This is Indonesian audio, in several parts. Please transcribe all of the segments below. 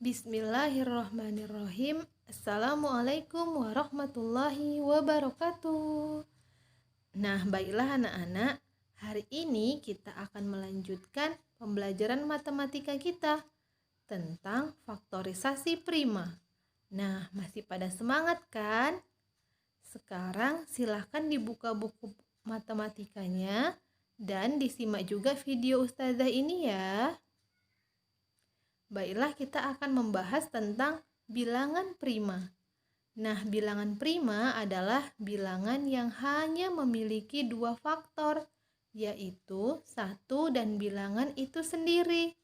Bismillahirrahmanirrahim. Assalamualaikum warahmatullahi wabarakatuh. Nah, baiklah anak-anak, hari ini kita akan melanjutkan pembelajaran matematika kita tentang faktorisasi prima. Nah, masih pada semangat kan? Sekarang silahkan dibuka buku matematikanya dan disimak juga video ustazah ini ya. Baiklah, kita akan membahas tentang bilangan prima. Nah, bilangan prima adalah bilangan yang hanya memiliki dua faktor, yaitu 1 dan bilangan itu sendiri.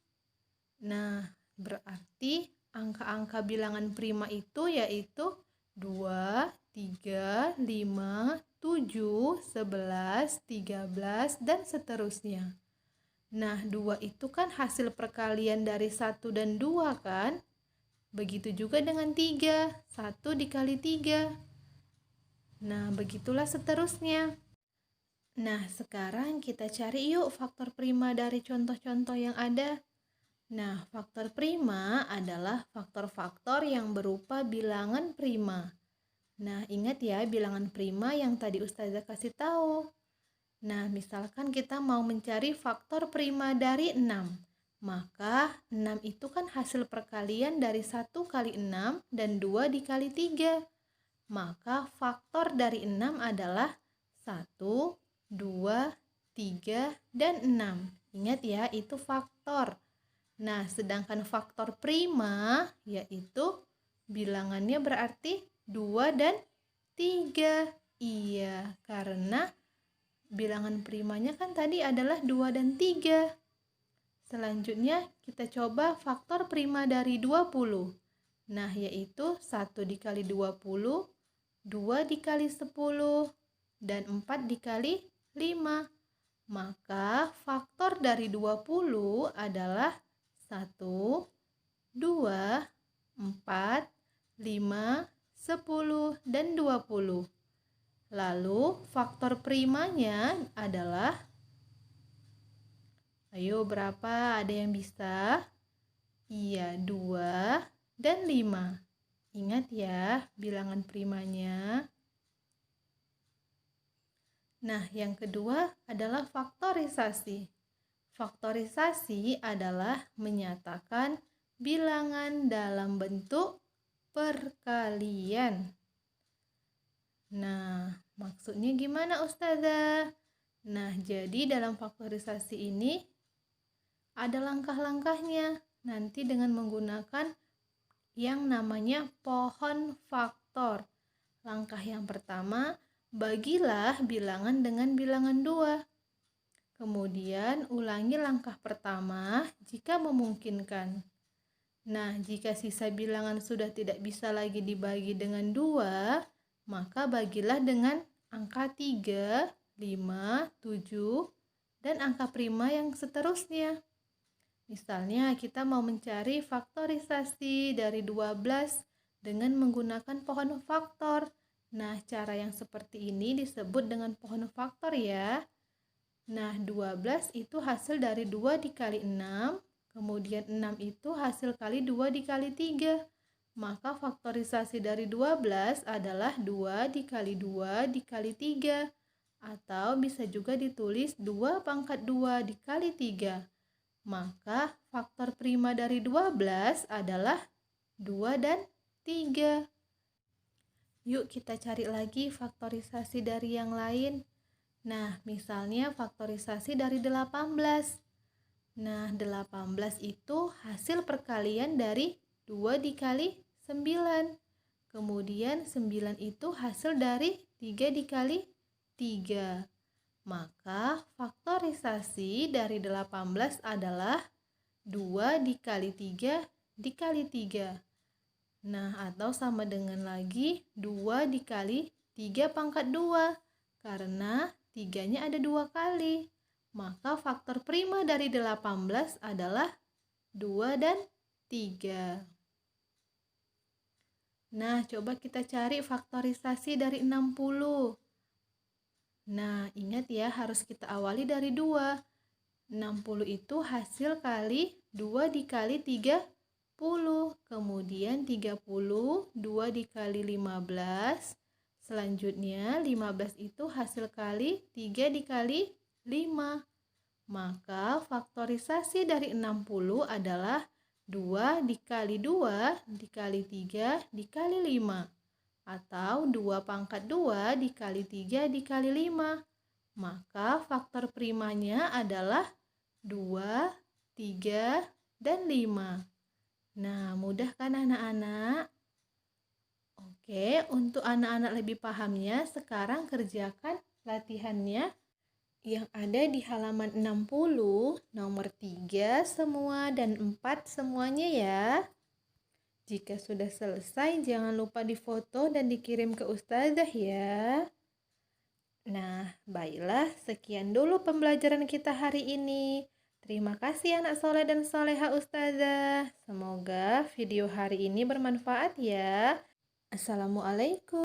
Nah, berarti angka-angka bilangan prima itu yaitu 2, 3, 5, 7, 11, 13, dan seterusnya. Nah, 2 itu kan hasil perkalian dari 1 dan 2 kan? Begitu juga dengan 3, 1 dikali 3. Nah, begitulah seterusnya. Nah, sekarang kita cari yuk faktor prima dari contoh-contoh yang ada. Nah, faktor prima adalah faktor-faktor yang berupa bilangan prima. Nah, ingat ya bilangan prima yang tadi ustazah kasih tahu. Nah, misalkan kita mau mencari faktor prima dari 6. Maka 6 itu kan hasil perkalian dari 1 kali 6 dan 2 dikali 3. Maka faktor dari 6 adalah 1, 2, 3, dan 6. Ingat ya, itu faktor. Nah, sedangkan faktor prima yaitu bilangannya berarti 2 dan 3. Iya, karena bilangan primanya kan tadi adalah 2 dan 3. Selanjutnya kita coba faktor prima dari 20. Nah, yaitu 1 dikali 20, 2 dikali 10, dan 4 dikali 5. Maka faktor dari 20 adalah 1, 2, 4, 5, 10, dan 20. Lalu faktor primanya adalah, ayo berapa? Ada yang bisa? Iya, 2 dan 5. Ingat ya bilangan primanya. Nah, yang kedua adalah faktorisasi. Faktorisasi adalah menyatakan bilangan dalam bentuk perkalian. Nah, maksudnya gimana ustazah? Nah, jadi dalam faktorisasi ini ada langkah-langkahnya. Nanti dengan menggunakan yang namanya pohon faktor. Langkah yang pertama, bagilah bilangan dengan bilangan 2. Kemudian ulangi langkah pertama jika memungkinkan. Nah, jika sisa bilangan sudah tidak bisa lagi dibagi dengan 2, maka bagilah dengan angka 3, 5, 7, dan angka prima yang seterusnya. Misalnya kita mau mencari faktorisasi dari 12 dengan menggunakan pohon faktor. Nah, cara yang seperti ini disebut dengan pohon faktor ya. Nah, 12 itu hasil dari 2 dikali 6, kemudian 6 itu hasil kali 2 dikali 3. Maka faktorisasi dari 12 adalah 2 dikali 2 dikali 3. Atau bisa juga ditulis 2 pangkat 2 dikali 3. Maka faktor prima dari 12 adalah 2 dan 3. Yuk kita cari lagi faktorisasi dari yang lain. Nah, misalnya faktorisasi dari 18. Nah, 18 itu hasil perkalian dari 2 dikali 9. Kemudian 9 itu hasil dari 3 dikali 3. Maka faktorisasi dari 18 adalah 2 dikali 3 dikali 3. Nah, atau sama dengan lagi 2 dikali 3 pangkat 2. Karena 3-nya ada 2 kali. Maka faktor prima dari 18 adalah 2 dan 3. Nah, coba kita cari faktorisasi dari 60. Nah, ingat ya harus kita awali dari 2. 60 itu hasil kali 2 dikali 3 kemudian 30, 2 dikali 15. Selanjutnya 15 itu hasil kali 3 dikali 5. Maka faktorisasi dari 60 adalah 2 dikali 2 dikali 3 dikali 5. Atau 2 pangkat 2 dikali 3 dikali 5. Maka faktor primanya adalah 2, 3, dan 5. Nah, mudah kan anak-anak? Oke, untuk anak-anak lebih pahamnya, sekarang kerjakan latihannya yang ada di halaman 60, nomor 3 semua dan 4 semuanya ya. Jika sudah selesai, jangan lupa difoto dan dikirim ke ustazah ya. Nah, baiklah, sekian dulu pembelajaran kita hari ini. Terima kasih anak soleh dan soleha ustazah. Semoga video hari ini bermanfaat ya. Assalamualaikum.